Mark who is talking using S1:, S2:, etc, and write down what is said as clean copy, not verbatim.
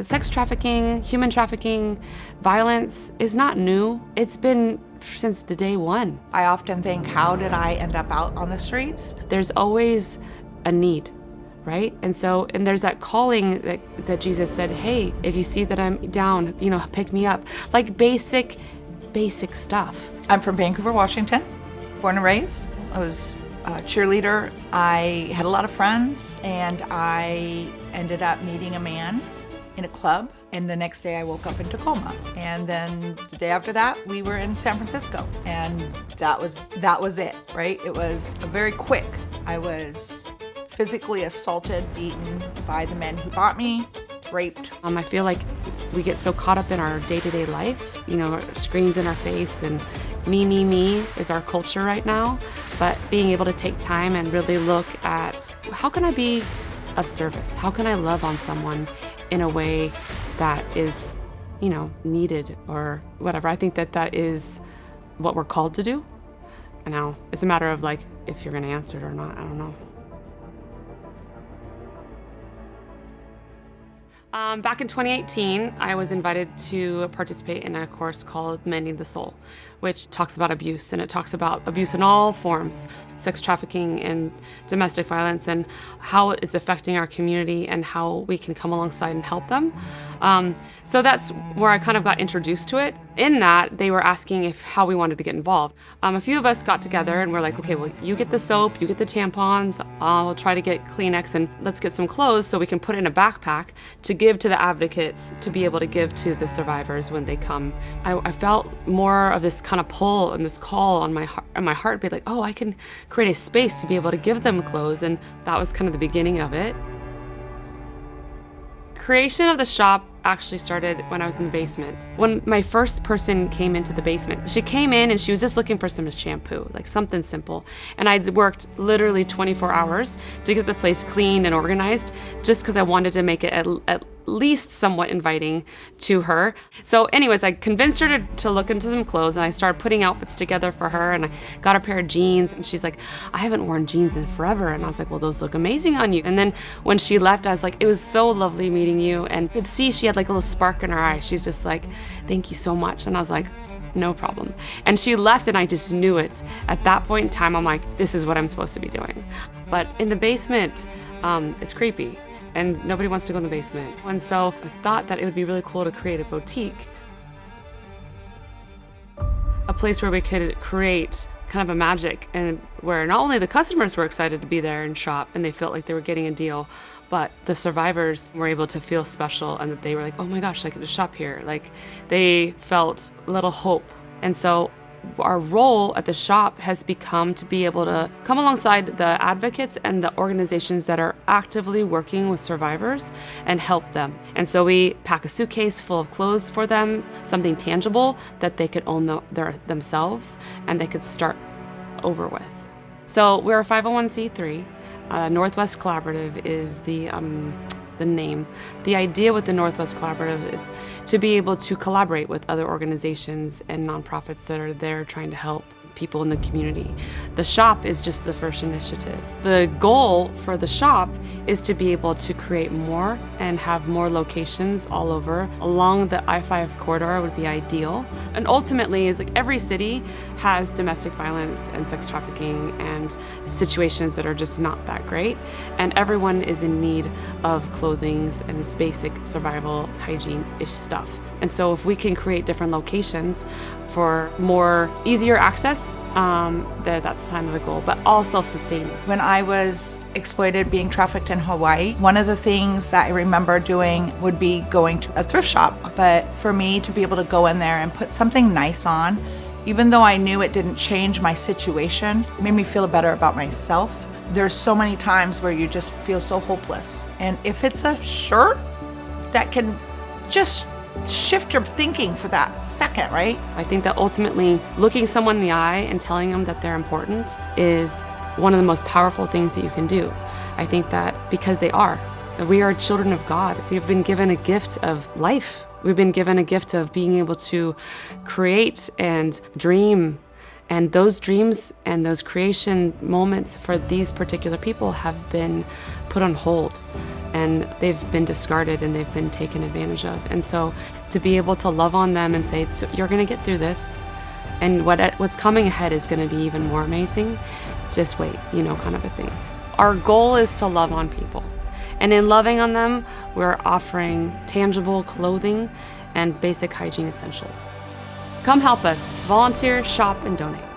S1: Sex trafficking, human trafficking, violence is not new. It's been since the day one.
S2: I often think, how did I end up out on the streets?
S1: There's always a need, right? And there's that calling that Jesus said, hey, if you see that I'm down, pick me up. Like basic stuff.
S2: I'm from Vancouver, Washington, born and raised. I was a cheerleader. I had a lot of friends, and I ended up meeting a man in a club, and the next day I woke up in Tacoma, and then the day after that we were in San Francisco, and that was it, right? It was very quick. I was physically assaulted, beaten by the men who bought me, raped.
S1: I feel like we get so caught up in our day-to-day life, screens in our face, and me is our culture right now. But being able to take time and really look at, how can I be of service? How can I love on someone in a way that is, needed or whatever? I think that is what we're called to do. And now it's a matter of if you're going to answer it or not. I don't know. Back in 2018, I was invited to participate in a course called Mending the Soul, which talks about abuse, and it talks about abuse in all forms, sex trafficking and domestic violence, and how it's affecting our community and how we can come alongside and help them. So that's where I kind of got introduced to it. In that, they were asking how we wanted to get involved. A few of us got together and we're like, okay, well, you get the soap, you get the tampons, I'll try to get Kleenex, and let's get some clothes so we can put it in a backpack to give to the advocates, to be able to give to the survivors when they come. I felt more of this kind of pull and this call on my heart, be like, oh, I can create a space to be able to give them clothes, and that was kind of the beginning of it. Creation of the shop actually started when I was in the basement. When my first person came into the basement, she came in and she was just looking for some shampoo, like something simple. And I'd worked literally 24 hours to get the place cleaned and organized, just because I wanted to make it at least somewhat inviting to her. So anyways, I convinced her to look into some clothes, and I started putting outfits together for her, and I got a pair of jeans, and she's like, I haven't worn jeans in forever. And I was like, well, those look amazing on you. And then when she left, I was like, it was so lovely meeting you. And you could see she had like a little spark in her eye. She's just like, thank you so much. And I was like, no problem. And she left, and I just knew it. At that point in time, I'm like, this is what I'm supposed to be doing. But in the basement, it's creepy, and nobody wants to go in the basement. And so I thought that it would be really cool to create a boutique, a place where we could create kind of a magic, and where not only the customers were excited to be there and shop and they felt like they were getting a deal, but the survivors were able to feel special, and that they were like, oh my gosh, I get to shop here. Like, they felt a little hope. And so our role at the shop has become to be able to come alongside the advocates and the organizations that are actively working with survivors and help them. And so we pack a suitcase full of clothes for them, something tangible that they could own themselves and they could start over with. So we're a 501c3. Northwest Collaborative is the name. The idea with the Northwest Collaborative is to be able to collaborate with other organizations and nonprofits that are there trying to help people in the community. The shop is just the first initiative. The goal for the shop is to be able to create more and have more locations all over. Along the I-5 corridor would be ideal. And ultimately, is like every city has domestic violence and sex trafficking and situations that are just not that great. And everyone is in need of clothing and this basic survival hygiene-ish stuff. And so if we can create different locations for more easier access, that's kind of the goal, but all self-sustaining.
S2: When I was exploited being trafficked in Hawaii, one of the things that I remember doing would be going to a thrift shop. But for me to be able to go in there and put something nice on, even though I knew it didn't change my situation, it made me feel better about myself. There's so many times where you just feel so hopeless. And if it's a shirt that can just shift your thinking for that second, right?
S1: I think that ultimately looking someone in the eye and telling them that they're important is one of the most powerful things that you can do. I think that because they are, that we are children of God. We've been given a gift of life. We've been given a gift of being able to create and dream And those dreams and those creation moments for these particular people have been put on hold, and they've been discarded and they've been taken advantage of. And so to be able to love on them and say, so you're going to get through this, and what's coming ahead is going to be even more amazing. Just wait, kind of a thing. Our goal is to love on people. And in loving on them, we're offering tangible clothing and basic hygiene essentials. Come help us. Volunteer, shop, and donate.